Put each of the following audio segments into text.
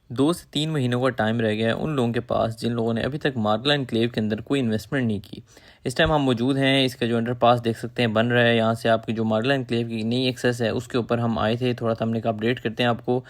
2 से 3 महीनों का टाइम रह गया है उन लोगों के पास जिन लोगों ने अभी तक मार्गला एनक्लेव के अंदर कोई इन्वेस्टमेंट नहीं की। इस टाइम हम मौजूद हैं, इसका जो अंडरपास देख सकते हैं बन रहा है। यहाँ से आपकी जो मार्गला एनक्लेव की नई एक्सेस है उसके ऊपर हम आए थे, थोड़ा सा हमने कहा अपडेट करते हैं आपको।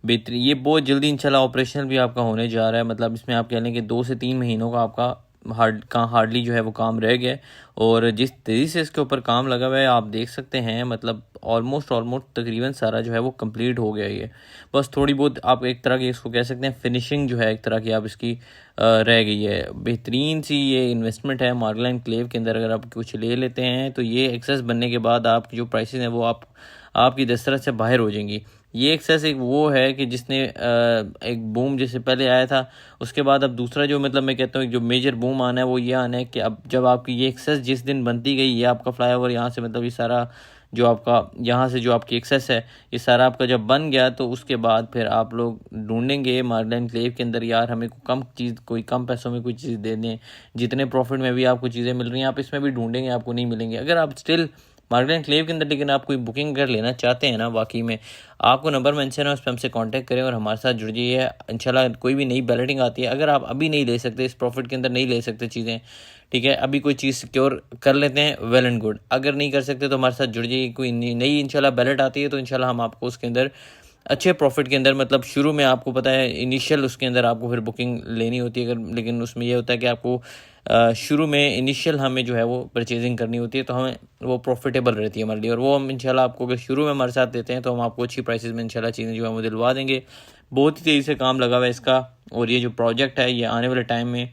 बेहतरीन, ये बहुत जल्दी इंशाल्लाह ऑपरेशनल भी आपका होने जा रहा है। मतलब इसमें आप कह लें कि 2 से 3 महीनों का आपका हार्डली जो है वो काम रह गया है। और जिस तेज़ी से इसके ऊपर काम लगा हुआ है आप देख सकते हैं, मतलब ऑलमोस्ट तकरीबन सारा जो है वो कंप्लीट हो गया है। ये बस थोड़ी बहुत आप एक तरह की इसको कह सकते हैं फिनिशिंग जो है एक तरह की आप इसकी रह गई है। बेहतरीन सी ये इन्वेस्टमेंट है मार्गला एनक्लेव के अंदर। अगर आप कुछ ले लेते हैं तो ये एक्सेस बनने के बाद आपकी जो प्राइसेस हैं वो आपकी दस्तरस से बाहर हो जाएंगी। ये एक्सेस एक वो है कि जिसने एक बूम जैसे पहले आया था, उसके बाद अब दूसरा जो मतलब मैं कहता हूँ जो मेजर बूम आना है वो ये आना है कि अब जब आपकी ये एक्सेस जिस दिन बनती गई, ये आपका फ्लाईओवर यहाँ से मतलब ये सारा जो आपका यहाँ से जो आपकी एक्सेस है ये सारा आपका जब बन गया तो उसके बाद फिर आप लोग ढूंढेंगे मार्गला एनक्लेव के अंदर यार हमें कोई कम पैसों में कोई चीज़ दे दें। जितने प्रॉफिट में भी आपको चीज़ें मिल रही हैं आप इसमें भी ढूंढेंगे, आपको नहीं मिलेंगे। अगर आप स्टिल मार्गला एनक्लेव के अंदर लेकिन आप कोई बुकिंग कर लेना चाहते हैं ना, वाकई में आपको नंबर मेंशन है उस पर हमसे कांटेक्ट करें और हमारे साथ जुड़ जाइए। इंशाल्लाह कोई भी नई बैलेटिंग आती है, अगर आप अभी नहीं ले सकते, इस प्रॉफिट के अंदर नहीं ले सकते चीज़ें, ठीक है, अभी कोई चीज़ सिक्योर कर लेते हैं, वेल एंड गुड। अगर नहीं कर सकते तो हमारे साथ जुड़ जाइए। कोई नई इंशाल्लाह बैलेट आती है तो इंशाल्लाह हम आपको उसके अंदर अच्छे प्रॉफिट के अंदर, मतलब शुरू में आपको पता है इनिशियल उसके अंदर आपको फिर बुकिंग लेनी होती है, अगर लेकिन उसमें ये होता है कि आपको शुरू में इनिशियल हमें जो है वो परचेजिंग करनी होती है तो हमें वो प्रॉफिटेबल रहती है हमारे लिए। और वो हम इंशाल्लाह आपको अगर शुरू में हमारे साथ देते हैं तो हम आपको अच्छी प्राइसेस में इंशाल्लाह चीज़ें जो है वो दिलवा देंगे। बहुत ही तेज़ी से काम लगा हुआ है इसका। और ये जो प्रोजेक्ट है ये आने वाले टाइम में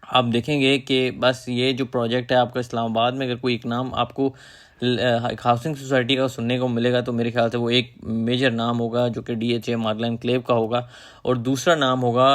आप देखेंगे कि बस ये जो प्रोजेक्ट है आपका इस्लामाबाद में, अगर कोई एक नाम आपको एक हाउसिंग सोसाइटी का सुनने को मिलेगा तो मेरे ख्याल से वो एक मेजर नाम होगा जो कि DHA मार्गला एनक्लेव का होगा, और दूसरा नाम होगा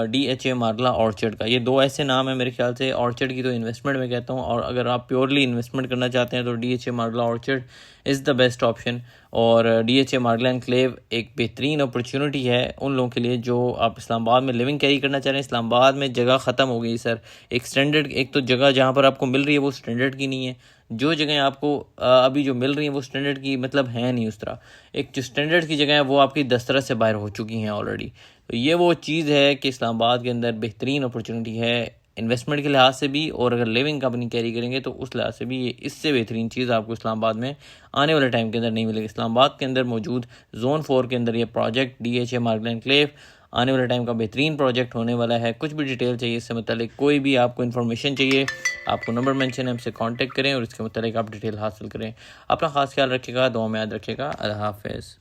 DHA मार्गला ऑर्चर्ड का। ये दो ऐसे नाम है मेरे ख्याल से। ऑर्चर्ड की तो इन्वेस्टमेंट में कहता हूँ, और अगर आप प्योरली इन्वेस्टमेंट करना चाहते हैं तो DHA Margalla orchard is the best option. और DHA मार्गला एनक्लेव एक बेहतरीन अपॉर्चुनिटी है उन लोगों के लिए जो आप इस्लामाबाद में लिविंग कैरी करना चाह रहे हैं। इस्लामाबाद में जगह ख़त्म हो गई सर। एक स्टैंडर्ड, एक तो जगह जहाँ पर आपको मिल रही है वो स्टैंडर्ड की नहीं है, जो जगह आपको अभी जो मिल रही हैं वो स्टैंडर्ड की मतलब है नहीं उस तरह। एक जो स्टैंडर्ड की जगह है वो आपकी दस्तरस से बाहर हो चुकी हैं ऑलरेडी। तो ये वो चीज़ है कि इस्लामाबाद के अंदर बेहतरीन अपॉर्चुनिटी है इन्वेस्टमेंट के लिहाज से भी, और अगर लिविंग कंपनी कैरी करेंगे तो उस लिहाज से भी ये इससे बेहतरीन चीज़ आपको इस्लामाबाद में आने वाले टाइम के अंदर नहीं मिलेगी। इस्लामाबाद के अंदर मौजूद जोन 4 के अंदर ये प्रोजेक्ट DHA मार्गला एनक्लेव आने वाले टाइम का बेहतरीन प्रोजेक्ट होने वाला है। कुछ भी डिटेल चाहिए इससे मतलब कोई भी आपको इन्फॉर्मेशन चाहिए, आपको नंबर मेंशन है, हमसे कांटेक्ट करें और इसके मतलब आप डिटेल हासिल करें। अपना खास ख्याल रखिएगा, दुआ में याद रखिएगा। अल्लाह हाफ़िज़।